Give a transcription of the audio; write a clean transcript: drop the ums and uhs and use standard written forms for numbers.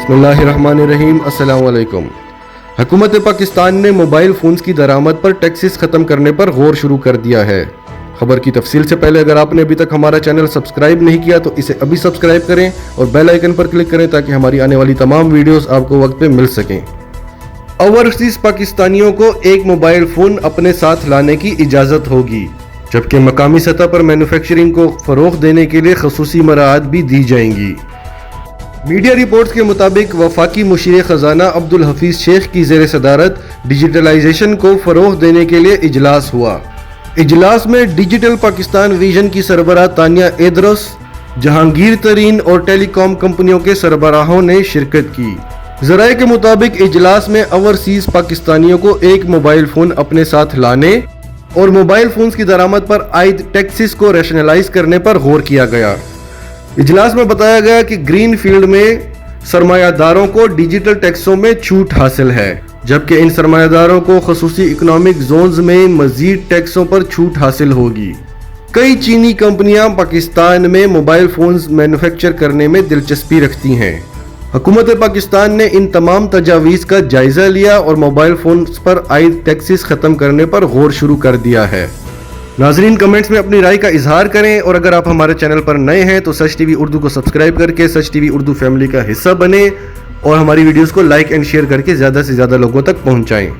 بسم اللہ الرحمن الرحیم۔ السلام علیکم۔ حکومت پاکستان نے موبائل فونز کی درآمد پر ٹیکسز ختم کرنے پر غور شروع کر دیا ہے۔ خبر کی تفصیل سے پہلے اگر آپ نے ابھی تک ہمارا چینل سبسکرائب نہیں کیا تو اسے ابھی سبسکرائب کریں اور بیل آئیکن پر کلک کریں تاکہ ہماری آنے والی تمام ویڈیوز آپ کو وقت پہ مل سکیں۔ اوورسیز پاکستانیوں کو ایک موبائل فون اپنے ساتھ لانے کی اجازت ہوگی، جبکہ مقامی سطح پر مینوفیکچرنگ کو فروغ دینے کے لیے خصوصی مراعات بھی دی جائیں گی۔ میڈیا رپورٹس کے مطابق وفاقی مشیر خزانہ عبدالحفیظ شیخ کی زیر صدارت ڈیجیٹلائزیشن کو فروغ دینے کے لیے اجلاس ہوا۔ اجلاس میں ڈیجیٹل پاکستان ویژن کی سربراہ تانیہ ایدروس، جہانگیر ترین اور ٹیلی کام کمپنیوں کے سربراہوں نے شرکت کی۔ ذرائع کے مطابق اجلاس میں اوورسیز پاکستانیوں کو ایک موبائل فون اپنے ساتھ لانے اور موبائل فونز کی درآمد پر عائد ٹیکسز کو ریشنلائز کرنے پر غور کیا گیا۔ اجلاس میں بتایا گیا کہ گرین فیلڈ میں سرمایہ داروں کو ڈیجیٹل ٹیکسوں میں چھوٹ حاصل ہے، جبکہ ان سرمایہ داروں کو خصوصی اکنامک زونز میں مزید ٹیکسوں پر چھوٹ حاصل ہوگی۔ کئی چینی کمپنیاں پاکستان میں موبائل فونز مینوفیکچر کرنے میں دلچسپی رکھتی ہیں۔ حکومت پاکستان نے ان تمام تجاویز کا جائزہ لیا اور موبائل فونز پر عائد ٹیکسز ختم کرنے پر غور شروع کر دیا ہے۔ ناظرین کمنٹس میں اپنی رائے کا اظہار کریں، اور اگر آپ ہمارے چینل پر نئے ہیں تو سچ ٹی وی اردو کو سبسکرائب کر کے سچ ٹی وی اردو فیملی کا حصہ بنیں اور ہماری ویڈیوز کو لائک اینڈ شیئر کر کے زیادہ سے زیادہ لوگوں تک پہنچائیں۔